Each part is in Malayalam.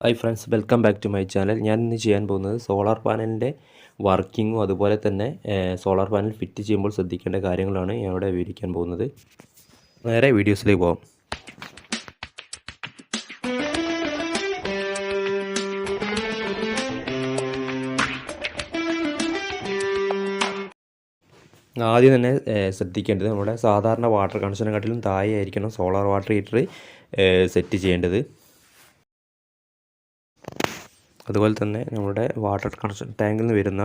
Hi friends, welcome back to my channel. ഞാൻ ഇന്ന് ചെയ്യാൻ പോകുന്നത് സോളാർ പാനലിൻ്റെ വർക്കിങ്ങും അതുപോലെ തന്നെ സോളാർ പാനൽ ഫിറ്റ് ചെയ്യുമ്പോൾ ശ്രദ്ധിക്കേണ്ട കാര്യങ്ങളാണ് ഞാനിവിടെ വിവരിക്കാൻ പോകുന്നത്. നേരെ വീഡിയോസിലേക്ക് പോകാം. ആദ്യം തന്നെ ശ്രദ്ധിക്കേണ്ടത് നമ്മുടെ സാധാരണ വാട്ടർ കണക്ഷനെക്കാട്ടിലും താഴെ ആയിരിക്കണം സോളാർ വാട്ടർ ഹീറ്റർ സെറ്റ് ചെയ്യേണ്ടത്. അതുപോലെ തന്നെ നമ്മുടെ വാട്ടർ കണക്ഷൻ ടാങ്കിൽ നിന്ന് വരുന്ന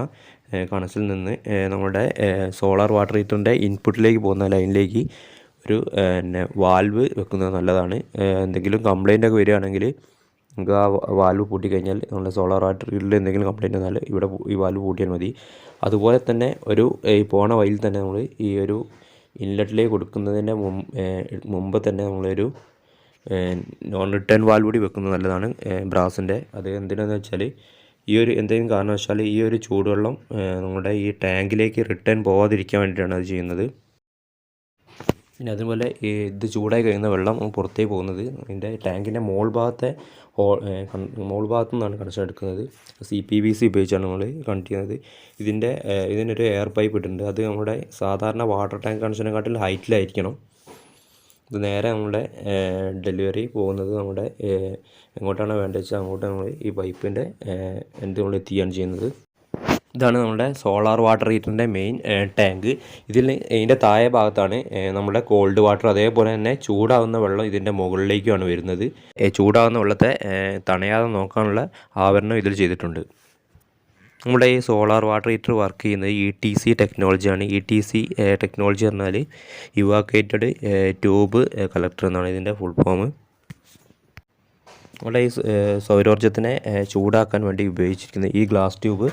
കണക്ഷനിൽ നിന്ന് നമ്മുടെ സോളാർ വാട്ടർ ഹീറ്ററിൻ്റെ ഇൻപുട്ടിലേക്ക് പോകുന്ന ലൈനിലേക്ക് ഒരു വാൽവ് വെക്കുന്നത് നല്ലതാണ്. എന്തെങ്കിലും കംപ്ലൈൻ്റ് ഒക്കെ വരികയാണെങ്കിൽ നമുക്ക് ആ വാൽവ് പൂട്ടിക്കഴിഞ്ഞാൽ നമ്മുടെ സോളാർ വാട്ടർ ഹീറ്ററിൽ എന്തെങ്കിലും കംപ്ലൈൻറ്റ് വന്നാൽ ഇവിടെ ഈ വാൽവ് പൂട്ടിയാൽ മതി. അതുപോലെ തന്നെ ഈ പോണ വഴിയിൽ തന്നെ നമ്മൾ ഈ ഒരു ഇൻലെറ്റിലേക്ക് കൊടുക്കുന്നതിൻ്റെ മുമ്പ് തന്നെ നമ്മളൊരു നോൺ റിട്ടേൺ വാൽവ് കൂടി വെക്കുന്നത് നല്ലതാണ്, ബ്രാസിൻ്റെ. അത് എന്തിനാണെന്ന് വെച്ചാൽ എന്തെങ്കിലും കാരണവശാൽ ഈ ഒരു ചൂടുവെള്ളം നമ്മുടെ ഈ ടാങ്കിലേക്ക് റിട്ടേൺ പോകാതിരിക്കാൻ വേണ്ടിയിട്ടാണ് അത് ചെയ്യുന്നത്. പിന്നെ അതുപോലെ ഇത് ചൂടായി കഴിയുന്ന വെള്ളം പുറത്തേക്ക് പോകുന്നത് ഇതിൻ്റെ ടാങ്കിൻ്റെ മുകൾ ഭാഗത്തു നിന്നാണ് കണക്ഷൻ എടുക്കുന്നത്. CPVC ഉപയോഗിച്ചാണ് നമ്മൾ കണക്ട് ചെയ്യുന്നത്. ഇതിനൊരു എയർ പൈപ്പ് ഇട്ടിട്ടുണ്ട്. അത് നമ്മുടെ സാധാരണ വാട്ടർ ടാങ്ക് കണക്ഷനെക്കാട്ടിൽ ഹൈറ്റിലായിരിക്കണം. ഇത് നേരെ നമ്മുടെ ഡെലിവറി പോകുന്നത് നമ്മുടെ എങ്ങോട്ടാണ് വേണ്ടത് വെച്ചാൽ അങ്ങോട്ട് നമ്മൾ ഈ പൈപ്പിൻ്റെ നമ്മൾ എത്തിക്കുകയാണ് ചെയ്യുന്നത്. ഇതാണ് നമ്മുടെ സോളാർ വാട്ടർ ഹീറ്ററിൻ്റെ മെയിൻ ടാങ്ക്. ഇതിൻ്റെ താഴെ ഭാഗത്താണ് നമ്മുടെ കോൾഡ് വാട്ടർ, അതേപോലെ തന്നെ ചൂടാവുന്ന വെള്ളം ഇതിൻ്റെ മുകളിലേക്കാണ് വരുന്നത്. ചൂടാവുന്ന വെള്ളത്തെ തണയാതെ നോക്കാനുള്ള ആവരണം ഇതിൽ ചെയ്തിട്ടുണ്ട്. നമ്മുടെ ഈ സോളാർ വാട്ടർ ഹീറ്റർ വർക്ക് ചെയ്യുന്നത് ETC ടെക്നോളജിയാണ്. ETC ടെക്നോളജി പറഞ്ഞാൽ ഇവാക്വേറ്റഡ് ട്യൂബ് കളക്ടർ എന്നാണ് ഇതിൻ്റെ ഫുൾ ഫോം. നമ്മുടെ ഈ സൗരോർജ്ജത്തിനെ ചൂടാക്കാൻ വേണ്ടി ഉപയോഗിച്ചിരിക്കുന്ന ഈ ഗ്ലാസ് ട്യൂബ്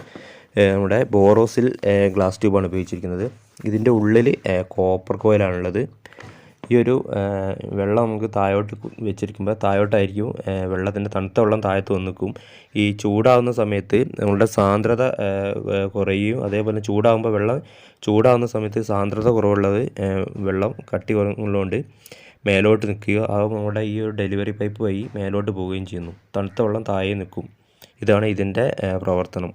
നമ്മുടെ ബോറോസിൽ ഗ്ലാസ് ട്യൂബാണ് ഉപയോഗിച്ചിരിക്കുന്നത്. ഇതിൻ്റെ ഉള്ളിൽ കോപ്പർ കോയിലാണുള്ളത്. ഈ ഒരു വെള്ളം നമുക്ക് താഴോട്ട് വെച്ചിരിക്കുമ്പോൾ താഴോട്ടായിരിക്കും വെള്ളത്തിൻ്റെ തണുത്ത വെള്ളം താഴത്ത് വന്ന് നിൽക്കും. ഈ ചൂടാവുന്ന സമയത്ത് നമ്മളുടെ സാന്ദ്രത കുറയും. അതേപോലെ ചൂടാവുന്ന സമയത്ത് സാന്ദ്രത കുറവുള്ളത് വെള്ളം കട്ടി കുറവുള്ളതുകൊണ്ട് മേലോട്ട് നിൽക്കുകയോ നമ്മുടെ ഈ ഒരു ഡെലിവറി പൈപ്പ് വഴി മേലോട്ട് പോവുകയും ചെയ്യുന്നു. തണുത്ത വെള്ളം താഴെ നിൽക്കും. ഇതാണ് ഇതിൻ്റെ പ്രവർത്തനം.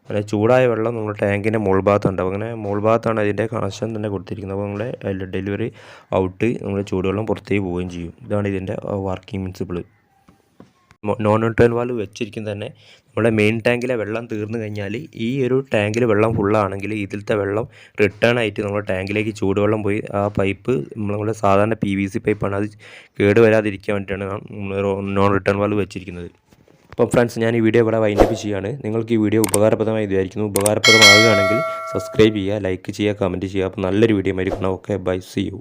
അതായത് ചൂടായ വെള്ളം നമ്മുടെ ടാങ്കിൻ്റെ മുകൾ ഭാഗത്തുണ്ടാവും. അങ്ങനെ മുകൾ ഭാഗത്താണ് അതിൻ്റെ കണക്ഷൻ തന്നെ കൊടുത്തിരിക്കുന്നത്. അപ്പോൾ നമ്മുടെ ഡെലിവറി ഔട്ട് നമ്മുടെ ചൂടുവെള്ളം പുറത്തേക്ക് പോവുകയും ചെയ്യും. ഇതാണ് ഇതിൻ്റെ working principle. Non return valve വെച്ചിരിക്കുന്നത് തന്നെ നമ്മുടെ മെയിൻ ടാങ്കിലെ വെള്ളം തീർന്നു കഴിഞ്ഞാൽ ഈ ഒരു ടാങ്കിൽ വെള്ളം ഫുള്ളാണെങ്കിൽ ഇതിലത്തെ വെള്ളം റിട്ടേൺ ആയിട്ട് നമ്മുടെ ടാങ്കിലേക്ക് ചൂടുവെള്ളം പോയി ആ പൈപ്പ് നമ്മുടെ സാധാരണ PVC പൈപ്പാണ്. അത് കേടുവരാതിരിക്കാൻ വേണ്ടിയിട്ടാണ് നോൺ റിട്ടേൺ വാൽവ് വെച്ചിരിക്കുന്നത്. അപ്പോൾ ഫ്രണ്ട്സ്, ഞാൻ ഈ വീഡിയോ ഇവിടെ വൈൻഡപ്പ് ചെയ്യുകയാണ്. നിങ്ങൾക്ക് ഈ വീഡിയോ ഉപകാരപ്രദമായി വിചാരിക്കുന്നു. ഉപകാരപ്രദമാകുകയാണെങ്കിൽ സബ്സ്ക്രൈബ് ചെയ്യുക, ലൈക്ക് ചെയ്യുക, കമൻറ്റ് ചെയ്യുക. അപ്പോൾ നല്ലൊരു വീഡിയോ ആയിരിക്കണം. Okay, bye, see U.